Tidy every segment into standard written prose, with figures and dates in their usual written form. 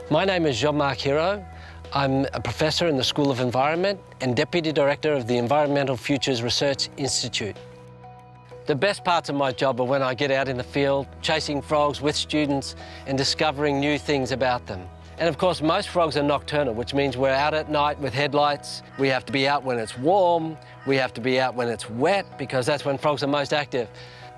My name is Marc. I'm a professor in the School of Environment and Deputy Director of the Environmental Futures Research Institute. The best parts of my job are when I get out in the field, chasing frogs with students and discovering new things about them. And of course, most frogs are nocturnal, which means we're out at night with headlights. We have to be out when it's warm. We have to be out when it's wet, because that's when frogs are most active.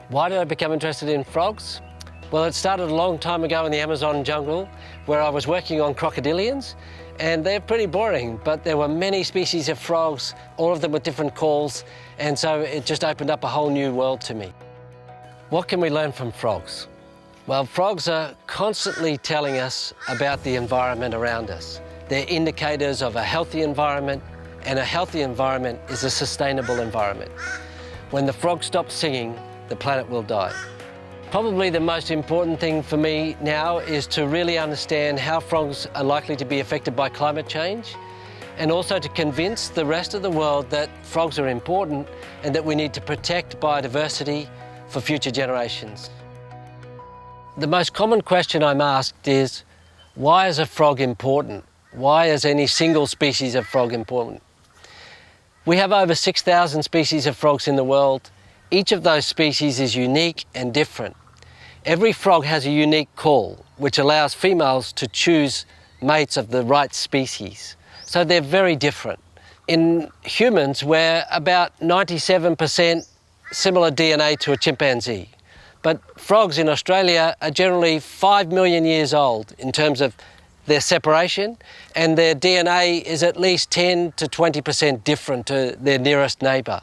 Why did I become interested in frogs? Well, it started a long time ago in the Amazon jungle, where I was working on crocodilians, and they're pretty boring, but there were many species of frogs, all of them with different calls, and so it just opened up a whole new world to me. What can we learn from frogs? Well, frogs are constantly telling us about the environment around us. They're indicators of a healthy environment, and a healthy environment is a sustainable environment. When the frog stops singing, the planet will die. Probably the most important thing for me now is to really understand how frogs are likely to be affected by climate change, and also to convince the rest of the world that frogs are important and that we need to protect biodiversity for future generations. The most common question I'm asked is, why is a frog important? Why is any single species of frog important? We have over 6,000 species of frogs in the world. Each of those species is unique and different. Every frog has a unique call, which allows females to choose mates of the right species. So they're very different. In humans, we're about 97% similar DNA to a chimpanzee. But frogs in Australia are generally 5 million years old in terms of their separation, and their DNA is at least 10 to 20% different to their nearest neighbour.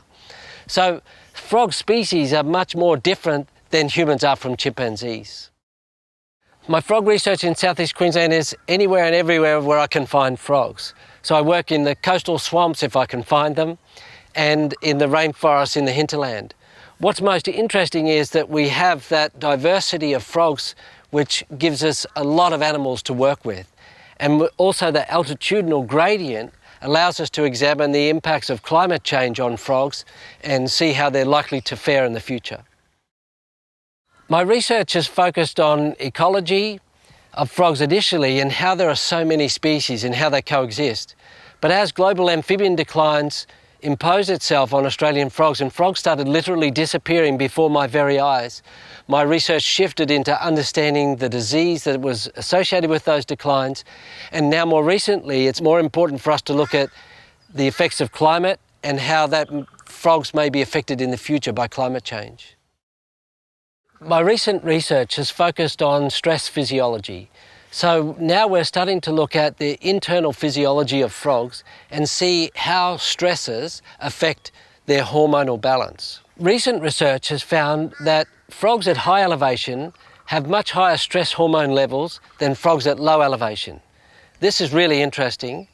So frog species are much more different than humans are from chimpanzees. My frog research in southeast Queensland is anywhere and everywhere where I can find frogs. So I work in the coastal swamps if I can find them, and in the rainforests in the hinterland. What's most interesting is that we have that diversity of frogs, which gives us a lot of animals to work with. And also the altitudinal gradient allows us to examine the impacts of climate change on frogs and see how they're likely to fare in the future. My research has focused on ecology of frogs initially, and how there are so many species and how they coexist. But as global amphibian declines imposed itself on Australian frogs, and frogs started literally disappearing before my very eyes, my research shifted into understanding the disease that was associated with those declines. And now more recently, it's more important for us to look at the effects of climate and how that frogs may be affected in the future by climate change. My recent research has focused on stress physiology. So now we're starting to look at the internal physiology of frogs and see how stresses affect their hormonal balance. Recent research has found that frogs at high elevation have much higher stress hormone levels than frogs at low elevation. This is really interesting,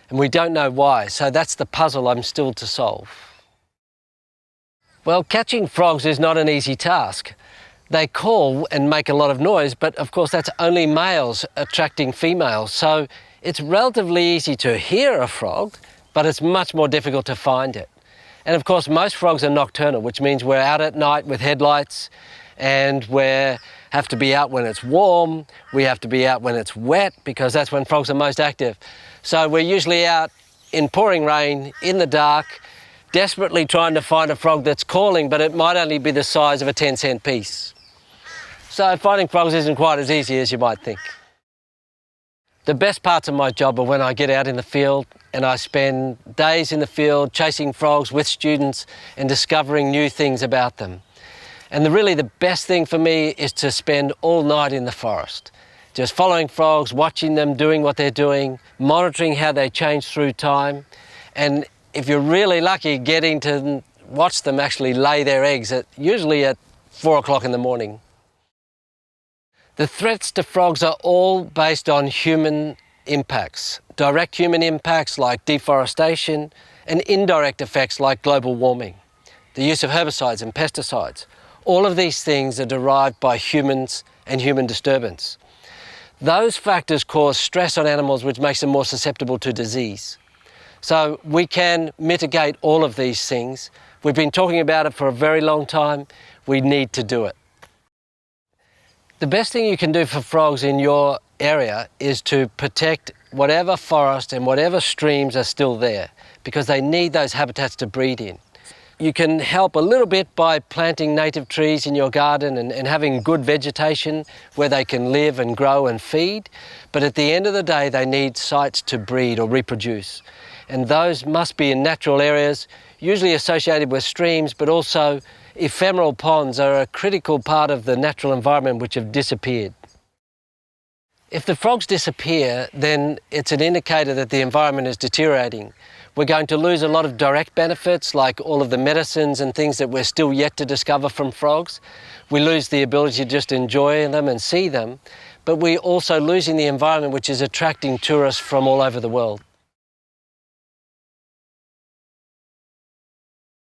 and we don't know why, so that's the puzzle I'm still to solve. Well, catching frogs is not an easy task. They call and make a lot of noise, but of course that's only males attracting females. So it's relatively easy to hear a frog, but it's much more difficult to find it. And of course most frogs are nocturnal, which means we're out at night with headlights, and we have to be out when it's warm. We have to be out when it's wet, because that's when frogs are most active. So we're usually out in pouring rain, in the dark, desperately trying to find a frog that's calling, but it might only be the size of a 10-cent piece. So finding frogs isn't quite as easy as you might think. The best parts of my job are when I get out in the field and I spend days in the field chasing frogs with students and discovering new things about them. And really the best thing for me is to spend all night in the forest, just following frogs, watching them, doing what they're doing, monitoring how they change through time, and if you're really lucky, getting to watch them actually lay their eggs usually at 4 o'clock in the morning. The threats to frogs are all based on human impacts. Direct human impacts like deforestation, and indirect effects like global warming. The use of herbicides and pesticides. All of these things are derived by humans and human disturbance. Those factors cause stress on animals, which makes them more susceptible to disease. So we can mitigate all of these things. We've been talking about it for a very long time. We need to do it. The best thing you can do for frogs in your area is to protect whatever forest and whatever streams are still there, because they need those habitats to breed in. You can help a little bit by planting native trees in your garden and having good vegetation where they can live and grow and feed, but at the end of the day they need sites to breed or reproduce. And those must be in natural areas, usually associated with streams, but also ephemeral ponds are a critical part of the natural environment which have disappeared. If the frogs disappear, then it's an indicator that the environment is deteriorating. We're going to lose a lot of direct benefits, like all of the medicines and things that we're still yet to discover from frogs. We lose the ability to just enjoy them and see them, but we're also losing the environment which is attracting tourists from all over the world.